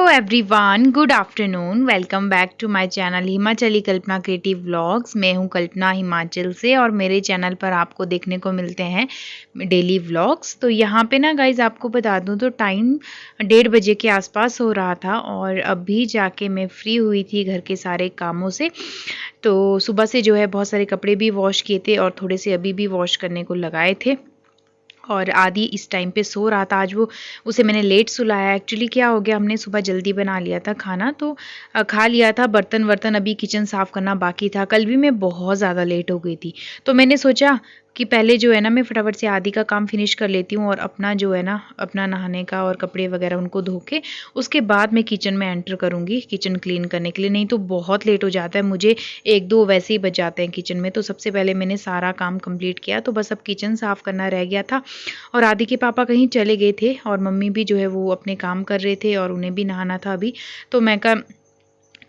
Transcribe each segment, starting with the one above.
Everyone, good afternoon. Welcome back to my channel Himachali Kalpana creative vlogs. मैं हूं कल्पना हिमाचल से और मेरे चैनल पर आपको देखने को मिलते हैं डेली व्लॉग्स। तो यहाँ पे ना गाइज आपको बता दूं तो टाइम 1:30 बजे के आसपास हो रहा था और अभी जाके मैं फ्री हुई थी घर के सारे कामों से। तो सुबह से जो है बहुत सारे कपड़े भी वॉश किए थे और थोड़े से अभी भी वॉश करने को लगाए थे। और आदि इस टाइम पे सो रहा था। आज वो उसे मैंने लेट सुलाया। एक्चुअली क्या हो गया, हमने सुबह जल्दी बना लिया था खाना, तो खा लिया था। बर्तन वर्तन अभी किचन साफ़ करना बाकी था। कल भी मैं बहुत ज़्यादा लेट हो गई थी, तो मैंने सोचा कि पहले जो है ना मैं फटाफट से आदि का काम फिनिश कर लेती हूँ और अपना जो है ना अपना नहाने का और कपड़े वगैरह उनको धो के उसके बाद मैं किचन में एंटर करूँगी किचन क्लीन करने के लिए। नहीं तो बहुत लेट हो जाता है मुझे, 1-2 वैसे ही बज जाते हैं किचन में। तो सबसे पहले मैंने सारा काम कंप्लीट किया, तो बस अब किचन साफ़ करना रह गया था। और आदि के पापा कहीं चले गए थे और मम्मी भी जो है वो अपने काम कर रहे थे और उन्हें भी नहाना था अभी। तो मैं कहा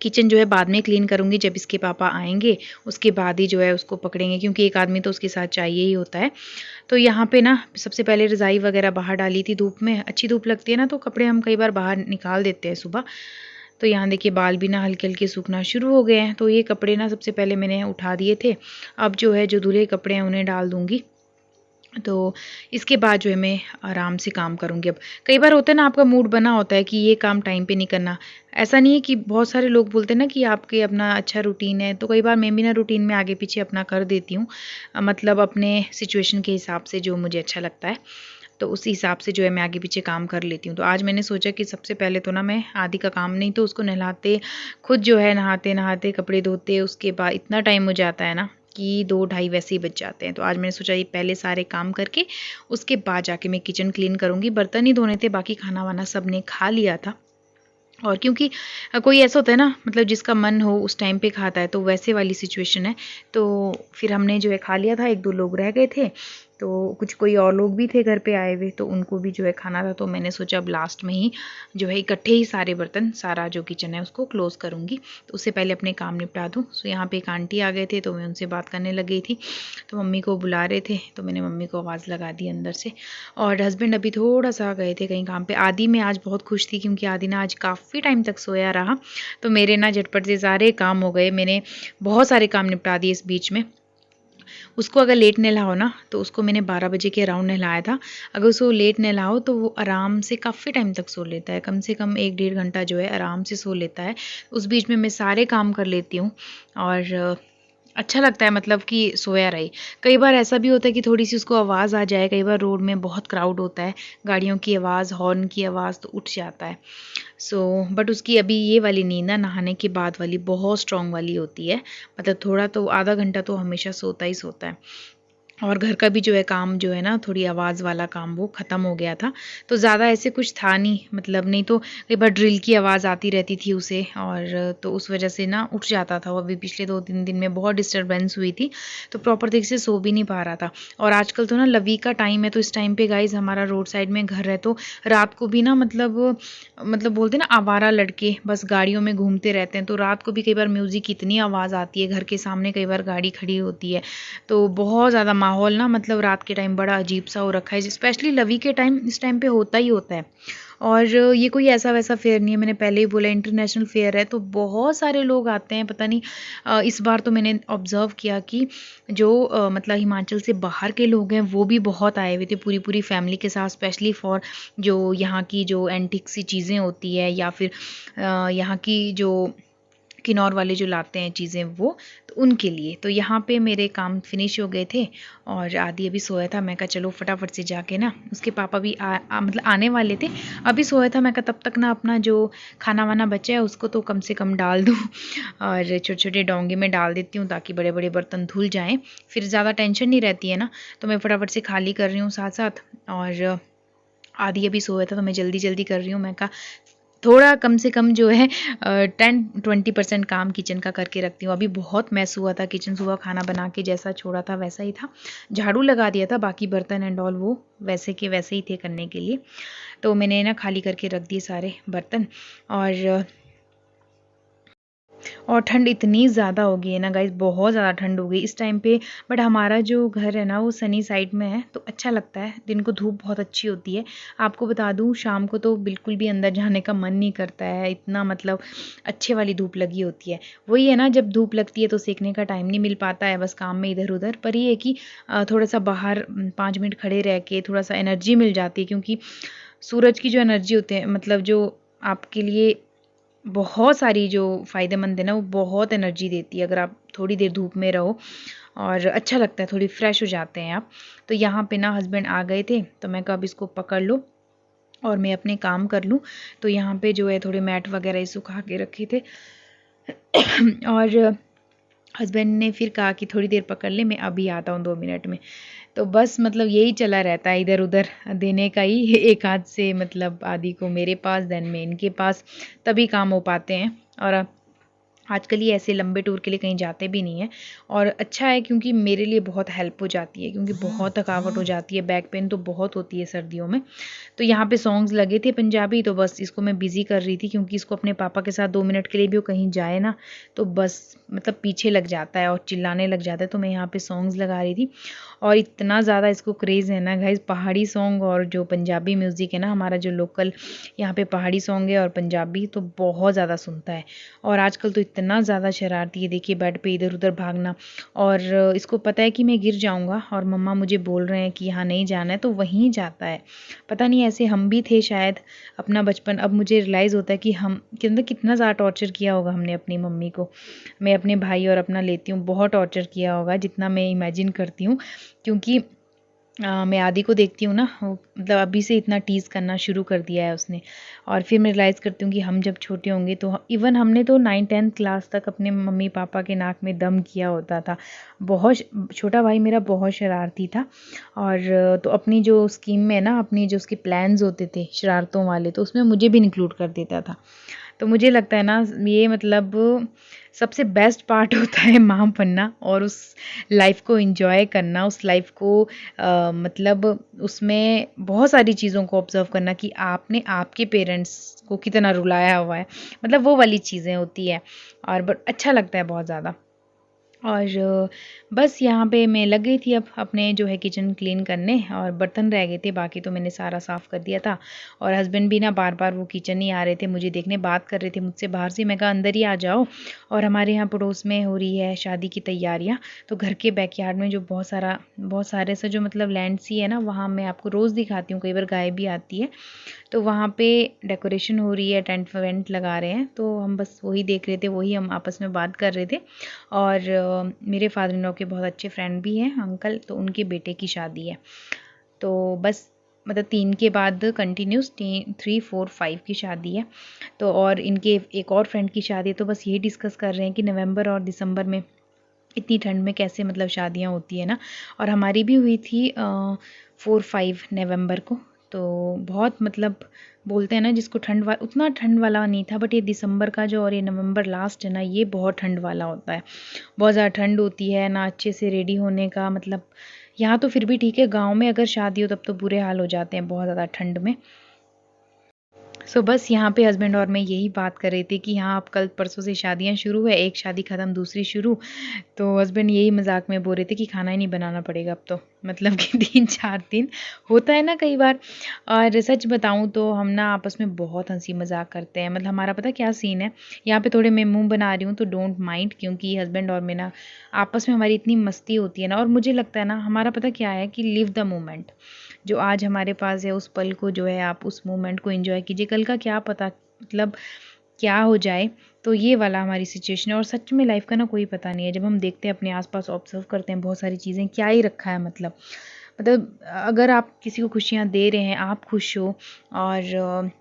किचन जो है बाद में क्लीन करूँगी, जब इसके पापा आएंगे उसके बाद ही जो है उसको पकड़ेंगे, क्योंकि एक आदमी तो उसके साथ चाहिए ही होता है। तो यहाँ पे ना सबसे पहले रज़ाई वगैरह बाहर डाली थी धूप में। अच्छी धूप लगती है ना, तो कपड़े हम कई बार बाहर निकाल देते हैं सुबह। तो यहाँ देखिए बाल भी ना हल्के हल्के सूखना शुरू हो गए हैं। तो ये कपड़े ना सबसे पहले मैंने उठा दिए थे। अब जो है जो धुले कपड़े हैं उन्हें डाल दूँगी। तो इसके बाद जो है मैं आराम से काम करूँगी। अब कई बार होता है ना, आपका मूड बना होता है कि ये काम टाइम पे नहीं करना। ऐसा नहीं है कि बहुत सारे लोग बोलते हैं ना कि आपके अपना अच्छा रूटीन है, तो कई बार मैं भी ना रूटीन में आगे पीछे अपना कर देती हूँ। मतलब अपने सिचुएशन के हिसाब से जो मुझे अच्छा लगता है, तो उसी हिसाब से जो है मैं आगे पीछे काम कर लेती हूँ। तो आज मैंने सोचा कि सबसे पहले तो ना मैं आदि का काम, नहीं तो उसको नहलाते, खुद जो है नहाते नहाते कपड़े धोते, उसके बाद इतना टाइम हो जाता है ना कि 2-2:30 वैसे ही बज जाते हैं। तो आज मैंने सोचा ये पहले सारे काम करके उसके बाद जाके मैं किचन क्लीन करूँगी। बर्तन ही धोने थे, बाकी खाना वाना सब ने खा लिया था। और क्योंकि कोई ऐसा होता है ना, मतलब जिसका मन हो उस टाइम पे खाता है, तो वैसे वाली सिचुएशन है। तो फिर हमने जो है खा लिया था, 1-2 लोग रह गए थे, तो कुछ कोई और लोग भी थे घर पे आए हुए, तो उनको भी जो है खाना था। तो मैंने सोचा अब लास्ट में ही जो है इकट्ठे ही सारे बर्तन, सारा जो किचन है उसको क्लोज़ करूँगी। तो उससे पहले अपने काम निपटा दूँ। सो यहाँ पे एक आंटी आ गए थे, तो मैं उनसे बात करने लग गई थी। तो मम्मी को बुला रहे थे, तो मैंने मम्मी को आवाज़ लगा दी अंदर से। और हस्बैंड अभी थोड़ा-सा गए थे कहीं काम पे। आदि मैं आज बहुत खुश थी, क्योंकि आदि ना आज काफ़ी टाइम तक सोया रहा। तो मेरे ना झटपट से सारे काम हो गए। मैंने बहुत सारे काम निपटा दिए इस बीच में। उसको अगर लेट नहलाओ ना, तो उसको मैंने 12 बजे के अराउंड नहलाया था। अगर उसको लेट नहलाओ तो वो आराम से काफ़ी टाइम तक सो लेता है, कम से कम 1 डेढ़ घंटा जो है आराम से सो लेता है। उस बीच में मैं सारे काम कर लेती हूँ और अच्छा लगता है, मतलब कि सोया रहे। कई बार ऐसा भी होता है कि थोड़ी-सी उसको आवाज़ आ जाए, कई बार रोड में बहुत क्राउड होता है, गाड़ियों की आवाज़, हॉर्न की आवाज़, तो उठ जाता है। सो बट उसकी अभी ये वाली नींद ना नहाने के बाद वाली बहुत स्ट्रॉन्ग वाली होती है। मतलब थोड़ा तो आधा घंटा तो हमेशा सोता ही सोता है। और घर का भी जो है काम जो है ना, थोड़ी आवाज़ वाला काम वो ख़त्म हो गया था। तो ज़्यादा ऐसे कुछ था नहीं, मतलब नहीं तो कई बार ड्रिल की आवाज़ आती रहती थी उसे, और तो उस वज़ह से ना उठ जाता था वो। अभी पिछले 2-3 दिन में बहुत डिस्टर्बेंस हुई थी, तो प्रॉपर तरीके से सो भी नहीं पा रहा था। और आजकल तो ना लवी का टाइम है, तो इस टाइम पे गाइज़ हमारा रोड साइड में घर है, तो रात को भी ना मतलब बोलते हैं ना आवारा लड़के बस गाड़ियों में घूमते रहते हैं। तो रात को भी कई बार म्यूज़िक की इतनी आवाज़ आती है, घर के सामने कई बार गाड़ी खड़ी होती है, तो बहुत ज़्यादा माहौल ना, मतलब रात के टाइम बड़ा अजीब सा हो रखा है। स्पेशली लवी के टाइम, इस टाइम पे होता ही होता है। और ये कोई ऐसा वैसा फेयर नहीं है, मैंने पहले ही बोला इंटरनेशनल फेयर है, तो बहुत सारे लोग आते हैं। पता नहीं इस बार तो मैंने ऑब्ज़र्व किया कि जो मतलब हिमाचल से बाहर के लोग हैं वो भी बहुत आए हुए थे, पूरी पूरी फैमिली के साथ, स्पेशली फॉर जो यहाँ की जो एंटिक सी चीज़ें होती है, या फिर यहाँ की जो किन्नौर वाले जो लाते हैं चीज़ें वो, तो उनके लिए। तो यहाँ पे मेरे काम फिनिश हो गए थे और आदि अभी सोया था। मैं कहा चलो फटाफट से जाके ना, उसके पापा भी मतलब आने वाले थे, अभी सोया था। मैं कहा तब तक ना अपना जो खाना वाना बचा है उसको तो कम से कम डाल दूँ और छोटे छोटे डोंगे में डाल देती हूँ, ताकि बड़े बड़े बर्तन धुल जाएँ, फिर ज़्यादा टेंशन नहीं रहती है ना। तो मैं फटाफट से खाली कर रही हूँ साथ साथ। और आदि अभी सोया था, तो मैं जल्दी जल्दी कर रही हूँ। मैं कहा थोड़ा कम से कम जो है 10-20% काम किचन का करके रखती हूँ। अभी बहुत मैस हुआ था किचन, सुबह खाना बना के जैसा छोड़ा था वैसा ही था। झाड़ू लगा दिया था, बाकी बर्तन एंड ऑल वो वैसे के वैसे ही थे करने के लिए। तो मैंने ना खाली करके रख दिए सारे बर्तन। और और ठंड इतनी ज़्यादा हो गई है ना गाइस, बहुत ज़्यादा ठंड हो गई इस टाइम पे। बट हमारा जो घर है ना वो सनी साइड में है, तो अच्छा लगता है। दिन को धूप बहुत अच्छी होती है। आपको बता दूं, शाम को तो बिल्कुल भी अंदर जाने का मन नहीं करता है, इतना मतलब अच्छे वाली धूप लगी होती है। वही है ना, जब धूप लगती है तो सेकने का टाइम नहीं मिल पाता है, बस काम में इधर उधर। पर ये है कि थोड़ा सा बाहर 5 मिनट खड़े रह के थोड़ा सा एनर्जी मिल जाती है, क्योंकि सूरज की जो एनर्जी होती है, मतलब जो आपके लिए बहुत सारी जो फ़ायदेमंद है ना, वो बहुत एनर्जी देती है अगर आप थोड़ी देर धूप में रहो, और अच्छा लगता है, थोड़ी फ्रेश हो जाते हैं आप। तो यहाँ पे ना हस्बैंड आ गए थे, तो मैं कहा अब इसको पकड़ लो और मैं अपने काम कर लूँ। तो यहाँ पे जो है थोड़े मैट वगैरह सुखा के रखे थे और हस्बैंड ने फिर कहा कि थोड़ी देर पकड़ ले, मैं अभी आता हूँ 2 मिनट में। तो बस मतलब यही चला रहता है, इधर उधर देने का ही एक हाथ से, मतलब आदि को मेरे पास, देन मैं इनके पास, तभी काम हो पाते हैं। और आजकल ये ऐसे लंबे टूर के लिए कहीं जाते भी नहीं है, और अच्छा है क्योंकि मेरे लिए बहुत हेल्प हो जाती है, क्योंकि बहुत थकावट हो जाती है, बैक पेन तो बहुत होती है सर्दियों में। तो यहाँ पे सॉन्ग्स लगे थे पंजाबी, तो बस इसको मैं बिज़ी कर रही थी, क्योंकि इसको अपने पापा के साथ 2 मिनट के लिए भी वो कहीं जाए ना, तो बस मतलब पीछे लग जाता है और चिल्लाने लग जाता है। तो मैं यहाँ पे सॉन्ग्स लगा रही थी, और इतना ज़्यादा इसको क्रेज़ है ना गाइस, पहाड़ी सॉन्ग और जो पंजाबी म्यूज़िक है ना, हमारा जो लोकल यहाँ पे पहाड़ी सॉन्ग है और पंजाबी, तो बहुत ज़्यादा सुनता है। और आजकल तो इतना ज़्यादा शरारती है, देखिए बेड पे इधर उधर भागना। और इसको पता है कि मैं गिर जाऊँगा, और मम्मा मुझे बोल रहे हैं कि यहाँ नहीं जाना है, तो वहीं जाता है। पता नहीं, ऐसे हम भी थे शायद अपना बचपन। अब मुझे रियलाइज़ होता है कि हम के अंदर कितना ज़्यादा टॉर्चर किया होगा हमने अपनी मम्मी को। मैं अपने भाई और अपना लेती हूँ, बहुत टॉर्चर किया होगा, जितना मैं इमेजिन करती हूँ। क्योंकि मैं आदि को देखती हूँ ना, वो मतलब अभी से इतना टीज़ करना शुरू कर दिया है उसने। और फिर मैं रियलाइज़ करती हूँ कि हम जब छोटे होंगे तो इवन हमने तो 9th-10th क्लास तक अपने मम्मी पापा के नाक में दम किया होता था। बहुत छोटा भाई मेरा बहुत शरारती था, और तो अपनी जो स्कीम में ना, अपनी जो उसके प्लान्स होते थे शरारतों वाले, तो उसमें मुझे भी इंक्लूड कर देता था। तो मुझे लगता है ना, ये मतलब सबसे बेस्ट पार्ट होता है माँ बनना, और उस लाइफ को एंजॉय करना, उस लाइफ को मतलब उसमें बहुत सारी चीज़ों को ऑब्जर्व करना कि आपने आपके पेरेंट्स को कितना रुलाया हुआ है, मतलब वो वाली चीज़ें होती है। और बट अच्छा लगता है बहुत ज़्यादा। और बस यहाँ पे मैं लग गई थी अब अपने जो है किचन क्लीन करने, और बर्तन रह गए थे बाकी, तो मैंने सारा साफ़ कर दिया था। और हस्बैंड भी ना बार बार वो किचन ही आ रहे थे मुझे देखने, बात कर रहे थे मुझसे बाहर से। मैं कहा अंदर ही आ जाओ। और हमारे यहाँ पड़ोस में हो रही है शादी की तैयारियाँ, तो घर के बैकयार्ड में जो बहुत सारे से जो मतलब लैंड सी है ना, वहाँ मैं आपको रोज़ दिखाती हूँ, कई बार गाय भी आती है। तो वहाँ पे डेकोरेशन हो रही है, टेंट वेंट लगा रहे हैं, तो हम बस वही देख रहे थे, वही हम आपस में बात कर रहे थे। और मेरे फादर इन लॉ के बहुत अच्छे फ्रेंड भी हैं अंकल, तो उनके बेटे की शादी है। तो बस मतलब 3 के बाद कंटिन्यूस 3 4 5 की शादी है। तो और इनके एक और फ्रेंड की शादी है, तो बस यही डिस्कस कर रहे हैं कि नवंबर और दिसंबर में इतनी ठंड में कैसे मतलब शादियाँ होती है ना। और हमारी भी हुई थी 4-5 नवंबर को। तो बहुत मतलब बोलते हैं ना, जिसको उतना ठंड वाला नहीं था, बट ये दिसंबर का जो और ये नवंबर लास्ट है ना, ये बहुत ठंड वाला होता है। बहुत ज़्यादा ठंड होती है ना, अच्छे से रेडी होने का मतलब। यहाँ तो फिर भी ठीक है, गांव में अगर शादी हो तब तो बुरे हाल हो जाते हैं बहुत ज़्यादा ठंड में। सो बस यहाँ पे हस्बैंड और मैं यही बात कर रहे थे कि हाँ, अब कल परसों से शादियाँ शुरू है, एक शादी ख़त्म दूसरी शुरू। तो हस्बैंड यही मजाक में बोल रहे थे कि खाना ही नहीं बनाना पड़ेगा अब तो, मतलब कि 3-4 दिन होता है ना कई बार। और सच बताऊँ तो हम ना आपस में बहुत हंसी मजाक करते हैं। मतलब हमारा पता क्या सीन है, यहाँ पे थोड़े मैं मुंह बना रही हूँ तो डोंट माइंड, क्योंकि हस्बैंड और मैं ना आपस में हमारी इतनी मस्ती होती है ना। और मुझे लगता है ना, हमारा पता क्या है कि लिव द मोमेंट, जो आज हमारे पास है उस पल को जो है आप उस मोमेंट को एंजॉय कीजिए। कल का क्या पता मतलब क्या हो जाए। तो ये वाला हमारी सिचुएशन है। और सच में लाइफ का ना कोई पता नहीं है, जब हम देखते हैं अपने आसपास ऑब्जर्व करते हैं बहुत सारी चीज़ें, क्या ही रखा है मतलब अगर आप किसी को खुशियाँ दे रहे हैं, आप खुश हो और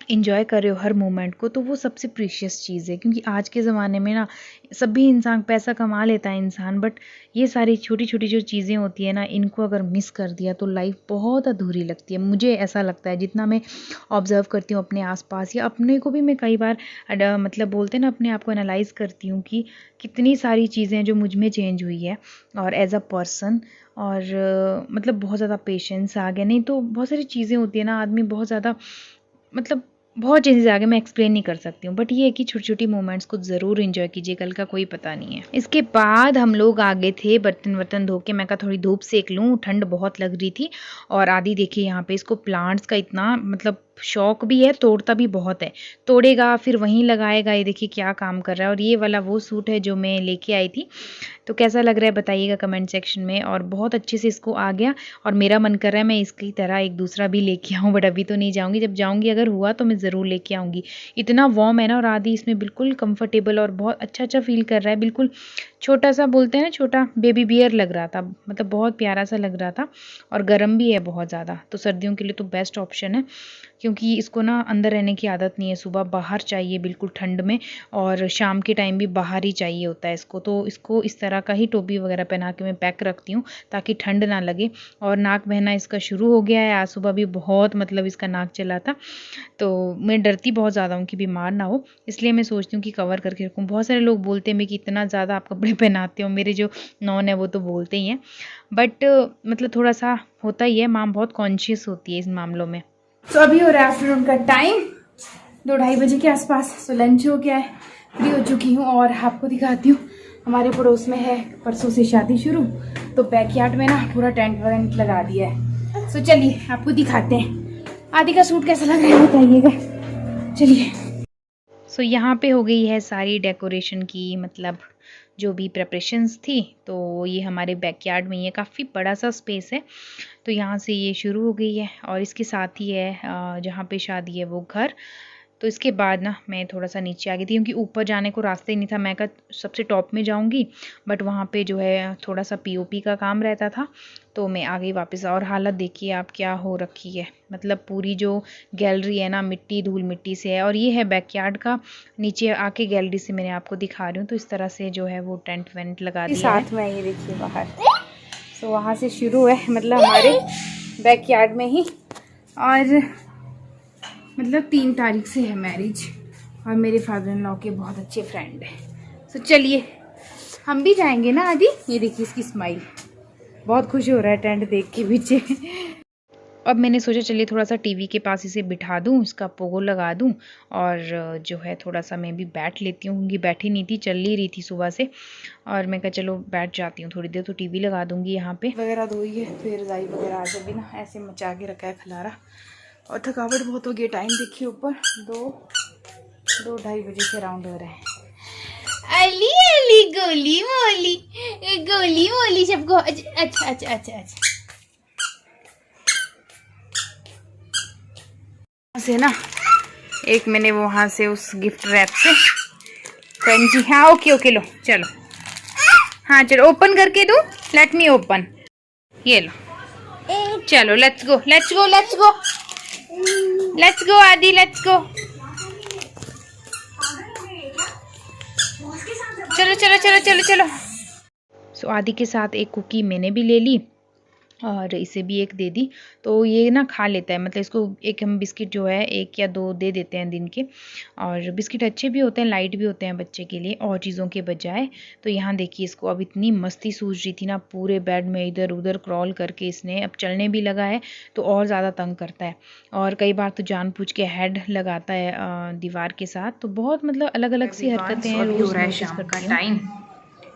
इंजॉय कर रहे हो हर मोमेंट को, तो वो सबसे प्रीशियस चीज़ है। क्योंकि आज के ज़माने में ना सभी इंसान पैसा कमा लेता है इंसान, बट ये सारी छोटी छोटी जो चीज़ें होती है ना, इनको अगर मिस कर दिया तो लाइफ बहुत अधूरी लगती है। मुझे ऐसा लगता है, जितना मैं ऑब्जर्व करती हूँ अपने आसपास, या अपने को भी मैं कई बार मतलब बोलते हैं ना, अपने आप को एनालाइज करती हूँ कि कितनी सारी चीज़ें जो मुझ में चेंज हुई है और एज अ पर्सन। और मतलब बहुत ज़्यादा पेशेंस आ गया, नहीं तो बहुत सारी चीज़ें होती है ना, आदमी बहुत ज़्यादा मतलब बहुत चेंजेस आ गए, मैं एक्सप्लेन नहीं कर सकती हूँ, बट ये है कि छोटी छोटी मोमेंट्स को ज़रूर एंजॉय कीजिए, कल का कोई पता नहीं है। इसके बाद हम लोग आगे थे बर्तन वर्तन धो के, मैं कहा थोड़ी धूप सेक लूँ, ठंड बहुत लग रही थी। और आदि देखिए यहाँ पे इसको प्लांट्स का इतना मतलब शौक भी है, तोड़ता भी बहुत है, तोड़ेगा फिर वहीं लगाएगा। ये देखिए क्या काम कर रहा है। और ये वाला वो सूट है जो मैं लेके आई थी, तो कैसा लग रहा है बताइएगा कमेंट सेक्शन में। और बहुत अच्छे से इसको आ गया, और मेरा मन कर रहा है मैं इसकी तरह एक दूसरा भी लेके आऊँ, बट अभी तो नहीं जाऊँगी, जब जाऊँगी अगर हुआ तो मैं ज़रूर लेके आऊँगी। इतना वार्म है ना, और आदि इसमें बिल्कुल कंफर्टेबल और बहुत अच्छा फील कर रहा है। बिल्कुल छोटा सा बोलते हैं ना, छोटा बेबी बियर लग रहा था, मतलब बहुत प्यारा सा लग रहा था। और गर्म भी है बहुत ज़्यादा, तो सर्दियों के लिए तो बेस्ट ऑप्शन है, क्योंकि इसको ना अंदर रहने की आदत नहीं है, सुबह बाहर चाहिए बिल्कुल ठंड में, और शाम के टाइम भी बाहर ही चाहिए होता है इसको। तो इसको इस तरह का ही टोपी वगैरह पहना के मैं पैक रखती हूँ ताकि ठंड ना लगे। और नाक बहना इसका शुरू हो गया है, आज सुबह भी बहुत मतलब इसका नाक चला था, तो मैं डरती बहुत ज़्यादा हूँ कि बीमार ना हो, इसलिए मैं सोचती हूँ कि कवर करके रखूँ। बहुत सारे लोग बोलते हैं मैं कि इतना ज़्यादा आप कपड़े पहनाते हो, मेरे जो नॉन है वो तो बोलते ही हैं, बट मतलब थोड़ा सा होता ही है, माम बहुत कॉन्शियस होती है इस मामलों में। तो अभी हो रहा है आफ्टरनून का टाइम, 2-2:30 बजे के आसपास। सो लंच हो गया है, फ्री हो चुकी हूँ, और आपको दिखाती हूँ हमारे पड़ोस में है परसों से शादी शुरू, तो बैकयार्ड में ना पूरा टेंट वगैरह लगा दिया है। सो चलिए आपको दिखाते हैं। आदि का सूट कैसा लग रहा है बताइएगा, चलिए। सो यहाँ पे हो गई है सारी डेकोरेशन की, मतलब जो भी प्रिपरेशंस थी, तो ये हमारे बैकयार्ड में, ये काफ़ी बड़ा सा स्पेस है, तो यहाँ से ये शुरू हो गई है। और इसके साथ ही है जहाँ पे शादी है वो घर। तो इसके बाद ना मैं थोड़ा सा नीचे आ गई थी, क्योंकि ऊपर जाने को रास्ता ही नहीं था। मैं कहा सबसे टॉप में जाऊंगी, बट वहाँ पे जो है थोड़ा सा पीओपी का काम रहता था, तो मैं आ गई वापस। और हालत देखिए आप क्या हो रखी है, मतलब पूरी जो गैलरी है ना मिट्टी धूल मिट्टी से है। और ये है बैकयार्ड का, नीचे आके गैलरी से मैंने आपको दिखा रही हूँ, तो इस तरह से जो है वो टेंट वेंट लगा दिया है। साथ में ये देखिए बाहर, तो वहाँ से शुरू है, मतलब हमारे बैकयार्ड में ही। और मतलब 3 तारीख से है मैरिज, और मेरे फादर इन लॉ के बहुत अच्छे फ्रेंड है। तो चलिए हम भी जाएंगे ना आदि। ये देखिए इसकी स्माइल, बहुत खुश हो रहा है टेंट देख के पीछे। अब मैंने सोचा चलिए थोड़ा सा टीवी के पास इसे बिठा दूं, इसका पोगो लगा दूं, और जो है थोड़ा सा मैं भी बैठ लेती हूँ, क्योंकि बैठी नहीं थी, चल ही रही थी सुबह से। और मैं कहा चलो बैठ जाती हूँ थोड़ी देर, तो टीवी लगा दूंगी यहाँ पे। वगैरह धोई है, फिर रजाई वगैरह आज भी ना ऐसे मचा के रखा है खलारा, और थकावट बहुत हो गई। टाइम देखिए ऊपर 2-2:30 बजे के राउंड हो रहे हैं। अली अली गोली मोली, गोली मोली सबको। अच्छा अच्छा अच्छा अच्छा अच्छा से ना, एक मैंने वहां से उस गिफ्ट रैप से जी, हाँ ओके ओके, लो चलो, हाँ चलो ओपन करके दूं, लेट मी ओपन, ये लो चलो, let's go let's go let's go let's go आदि, लेट्स गो, चलो चलो चलो चलो चलो। सो आदि के साथ एक कुकी मैंने भी ले ली, और इसे भी एक दे दी, तो ये ना खा लेता है। मतलब इसको एक हम बिस्किट जो है 1 या 2 दे देते हैं दिन के, और बिस्किट अच्छे भी होते हैं, लाइट भी होते हैं बच्चे के लिए और चीज़ों के बजाय। तो यहाँ देखिए इसको अब इतनी मस्ती सूझ रही थी ना, पूरे बेड में इधर उधर क्रॉल करके इसने, अब चलने भी लगा है तो और ज़्यादा तंग करता है, और कई बार तो जानबूझ के हेड लगाता है दीवार के साथ। तो बहुत मतलब अलग अलग सी हरकतें हैं, रोज़ नोटिस करती हूँ।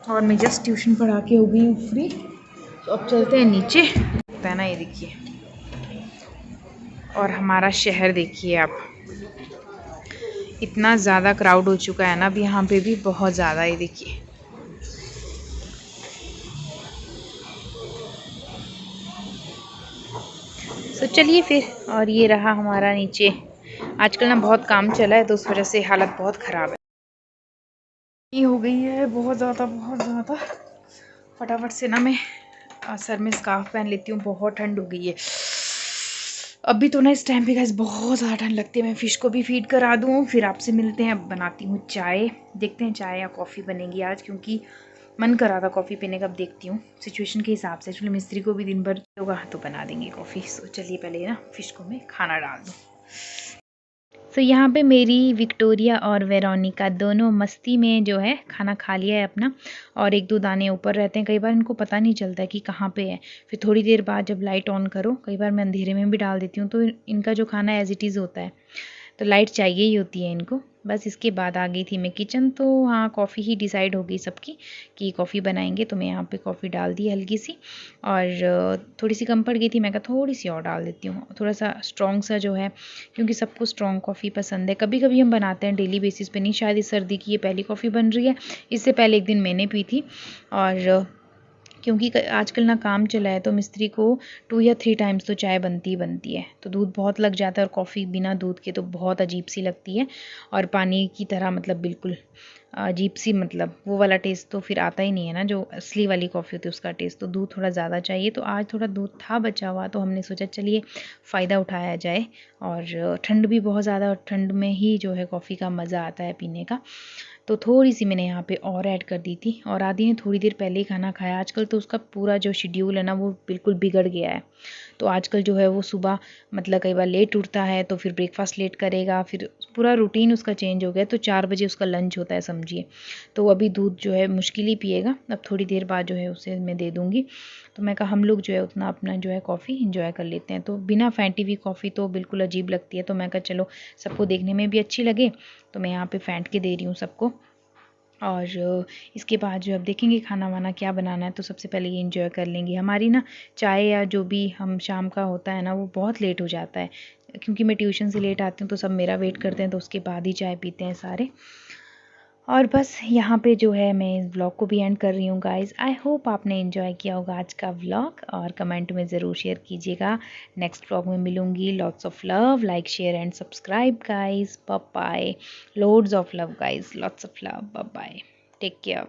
और मैं जस्ट ट्यूशन पढ़ा के हो गई हूँ फ्री, तो अब चलते हैं नीचे। ना ये देखिए, और हमारा शहर देखिए आप, इतना ज़्यादा क्राउड हो चुका है ना अब यहाँ पे भी, बहुत ज़्यादा। ये देखिए तो चलिए फिर, और ये रहा हमारा नीचे। आजकल ना बहुत काम चला है, तो उस वजह से हालत बहुत ख़राब है। ये हो गई है बहुत ज़्यादा। फटाफट से ना मैं सर में स्कार्फ पहन लेती हूँ, बहुत ठंड हो गई है अभी तो ना। इस टाइम पे गाइस बहुत ज़्यादा ठंड लगती है। मैं फ़िश को भी फीड करा दूँ, फिर आपसे मिलते हैं। अब बनाती हूँ चाय, देखते हैं चाय या कॉफ़ी बनेगी आज, क्योंकि मन करा था कॉफ़ी पीने का। अब देखती हूँ सिचुएशन के हिसाब से, एक्चुअली मिस्त्री को भी दिन भर होगा तो बना देंगे कॉफ़ी। सो चलिए पहले ना फ़िश को मैं खाना डाल दूँ। सो यहाँ पे मेरी विक्टोरिया और वेरोनिका दोनों मस्ती में जो है खाना खा लिया है अपना, और 1-2 दाने ऊपर रहते हैं। कई बार इनको पता नहीं चलता है कि कहाँ पे है, फिर थोड़ी देर बाद जब लाइट ऑन करो, कई बार मैं अंधेरे में भी डाल देती हूँ, तो इनका जो खाना एज इट इज़ होता है। तो लाइट चाहिए ही होती है इनको। बस इसके बाद आ गई थी मैं किचन। तो हाँ, कॉफ़ी ही डिसाइड हो गई सबकी कि कॉफ़ी बनाएंगे, तो मैं यहाँ पे कॉफ़ी डाल दी हल्की सी, और थोड़ी सी कम पड़ गई थी, मैं कहा थोड़ी सी और डाल देती हूँ, थोड़ा सा स्ट्रॉन्ग सा जो है, क्योंकि सबको स्ट्रॉन्ग कॉफ़ी पसंद है। कभी कभी हम बनाते हैं, डेली बेसिस पे नहीं। शायद इस सर्दी की ये पहली कॉफ़ी बन रही है, इससे पहले एक दिन मैंने पी थी। और क्योंकि आजकल ना काम चला है, तो मिस्त्री को 2 या 3 टाइम्स तो चाय बनती ही बनती है, तो दूध बहुत लग जाता है, और कॉफ़ी बिना दूध के तो बहुत अजीब सी लगती है, और पानी की तरह, मतलब बिल्कुल अजीब सी, मतलब वो वाला टेस्ट तो फिर आता ही नहीं है ना, जो असली वाली कॉफ़ी होती है उसका टेस्ट। तो दूध थोड़ा ज़्यादा चाहिए, तो आज थोड़ा दूध था बचा हुआ, तो हमने सोचा चलिए फ़ायदा उठाया जाए। और ठंड भी बहुत ज़्यादा, और ठंड में ही जो है कॉफ़ी का मज़ा आता है पीने का। तो थोड़ी सी मैंने यहाँ पे और ऐड कर दी थी, और आदि ने थोड़ी देर पहले ही खाना खाया। आजकल तो उसका पूरा जो शेड्यूल है ना, वो बिल्कुल बिगड़ गया है। तो आजकल जो है वो सुबह, मतलब कई बार लेट उठता है, तो फिर ब्रेकफास्ट लेट करेगा, फिर पूरा रूटीन उसका चेंज हो गया। तो 4 बजे उसका लंच होता है समझिए। तो अभी दूध जो है मुश्किल ही पिएगा, अब थोड़ी देर बाद जो है उसे मैं दे दूँगी। तो मैं कहा हम लोग जो है उतना अपना जो है कॉफ़ी इंजॉय कर लेते हैं। तो बिना फेंटी हुई कॉफ़ी तो बिल्कुल अजीब लगती है, तो मैं कहा चलो सबको देखने में भी अच्छी लगे, तो मैं यहाँ पे फेंट के दे रही हूँ सबको। और इसके बाद जो अब देखेंगे खाना वाना क्या बनाना है, तो सबसे पहले ये एंजॉय कर लेंगे। हमारी ना चाय या जो भी हम शाम का होता है ना, वो बहुत लेट हो जाता है, क्योंकि मैं ट्यूशन से लेट आती हूँ, तो सब मेरा वेट करते हैं, तो उसके बाद ही चाय पीते हैं सारे। और बस यहाँ पे जो है मैं इस व्लॉग को भी एंड कर रही हूँ गाइज़। आई होप आपने एंजॉय किया होगा आज का व्लॉग, और कमेंट में ज़रूर शेयर कीजिएगा। नेक्स्ट व्लॉग में मिलूँगी। Lots of love, like share and subscribe guys. Bye bye, loads of love guys, lots of love, bye bye, take care.